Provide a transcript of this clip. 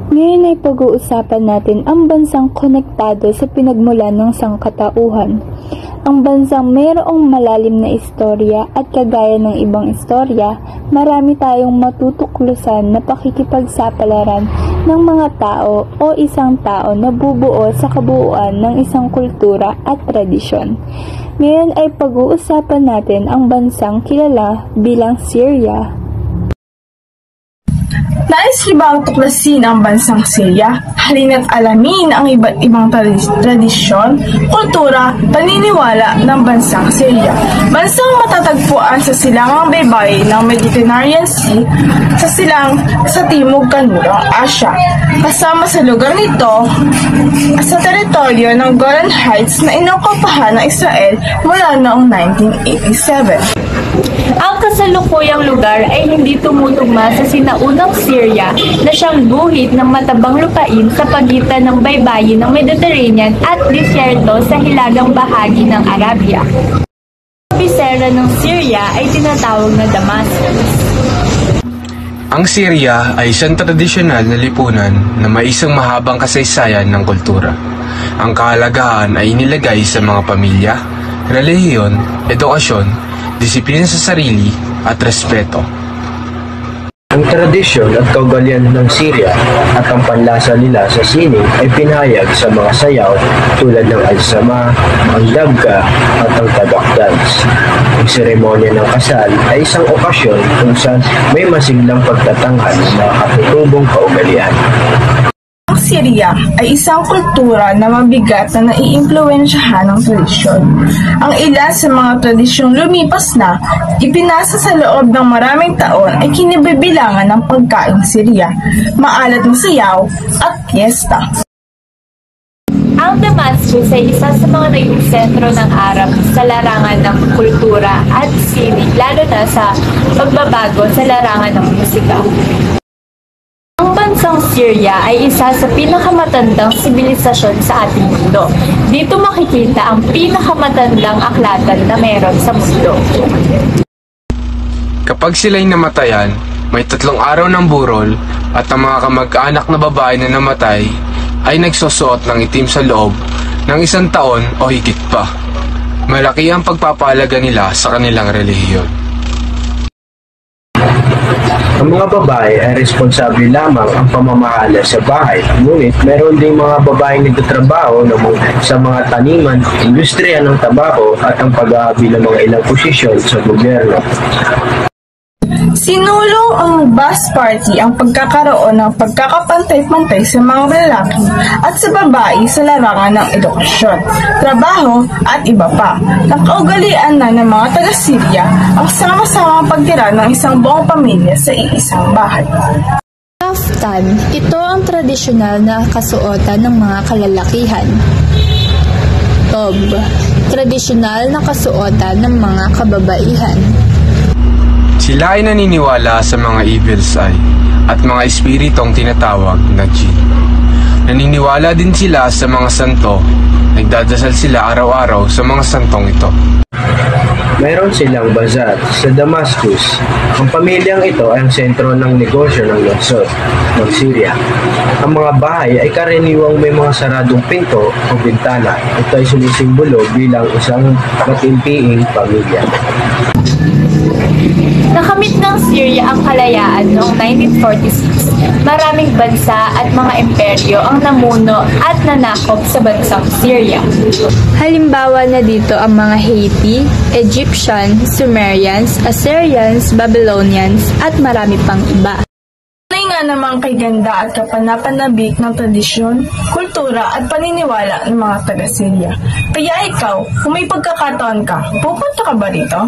Ngayon ay pag-uusapan natin ang bansang konektado sa pinagmulan ng sangkatauhan. Ang bansang mayroong malalim na istorya at kagaya ng ibang istorya, marami tayong matutuklusan na pakikipagsapalaran ng mga tao o isang tao na bubuo sa kabuuan ng isang kultura at tradisyon. Ngayon ay pag-uusapan natin ang bansang kilala bilang Syria. Nais niyo ba ang tuklasin ang bansang Syria? Halina't alamin ang iba't ibang tradisyon, kultura, paniniwala ng bansang Syria. Bansang matatagpuan sa silangang baybayin ng Mediterranean Sea sa timog kanlurang Asya. Kasama sa lugar nito sa teritoryo ng Golan Heights na inokupahan ng Israel mula noong 1987. Ang kasalukuyang lugar ay hindi tumutugma sa sinaunang Syria na siyang guhit ng matabang lupain sa pagitan ng baybayin ng Mediterranean at disyerto sa hilagang bahagi ng Arabia. Ang kabisera ng Syria ay tinatawag na Damascus. Ang Syria ay isang tradisyonal na lipunan na may isang mahabang kasaysayan ng kultura. Ang kahalagahan ay inilagay sa mga pamilya, relihiyon, edukasyon, disiplina sa sarili at respeto. Ang tradisyon at kaugalian ng Syria at ang panlasa nila sa sining ay pinahayag sa mga sayaw tulad ng al-sama, ang dabga at ang tabak dance. Ang seremonya ng kasal ay isang okasyon kung saan may masiglang pagtatanghal ng mga katutubong kaugalian. Ang Syria ay isang kultura na mabigat na naiimpluwensyahan ng tradisyon. Ang ilan sa mga tradisyong lumipas na, ipinasa sa loob ng maraming taon ay kinibibilangan ng pagkaing Syria, maalat na sayaw at piyesta. Ang Damascus ay isa sa mga naging sentro ng Arab sa larangan ng kultura at sining, lalo na sa pagbabago sa larangan ng musika. Ang bansang Syria ay isa sa pinakamatandang sibilisasyon sa ating mundo. Dito makikita ang pinakamatandang aklatan na meron sa mundo. Kapag sila'y namatayan, may 3 araw ng burol at ang mga kamag-anak na babae na namatay ay nagsusuot ng itim sa loob ng 1 taon o higit pa. Malaki ang pagpapahalaga nila sa kanilang relihiyon. Ang mga babae ay responsable lamang ang pamamahala sa bahay, ngunit meron ding mga babaeng nagtatrabaho sa mga taniman, industriya ng tabako at ang pag-aabi ng mga ilang posisyon sa gobyerno. Sinulong ang Ba'ath Party ang pagkakaroon ng pagkakapantay-pantay sa mga lalaki at sa babae sa larangan ng edukasyon, trabaho at iba pa. Nakaugalian na ng mga taga-Syria ang sama-samang pagtira ng isang buong pamilya sa iisang bahay. Kaftan, ito ang tradisyonal na kasuotan ng mga kalalakihan. Tob, tradisyonal na kasuotan ng mga kababaihan. Sila ay naniniwala sa mga evil's eye at mga espiritong tinatawag na jinn. Naniniwala din sila sa mga santo, nagdadasal sila araw-araw sa mga santong ito. Mayroon silang bazaar sa Damascus. Ang pamilyang ito ay ang sentro ng negosyo ng lungsod ng Syria. Ang mga bahay ay karaniwang may mga saradong pinto o bintana. Ito ay sumisimbolo bilang isang matimpiing pamilya. Nakamit ng Syria ang kalayaan noong 1946. Maraming bansa at mga imperyo ang namuno at nanakop sa bansang Syria. Halimbawa na dito ang mga Haiti, Egyptian, Sumerians, Assyrians, Babylonians at marami pang iba. Tunay nga namang kay ganda at kapanapanabik ng tradisyon, kultura at paniniwala ng mga taga-Syria. Kaya ikaw, kung may pagkakataon ka, pupunta ka ba rito?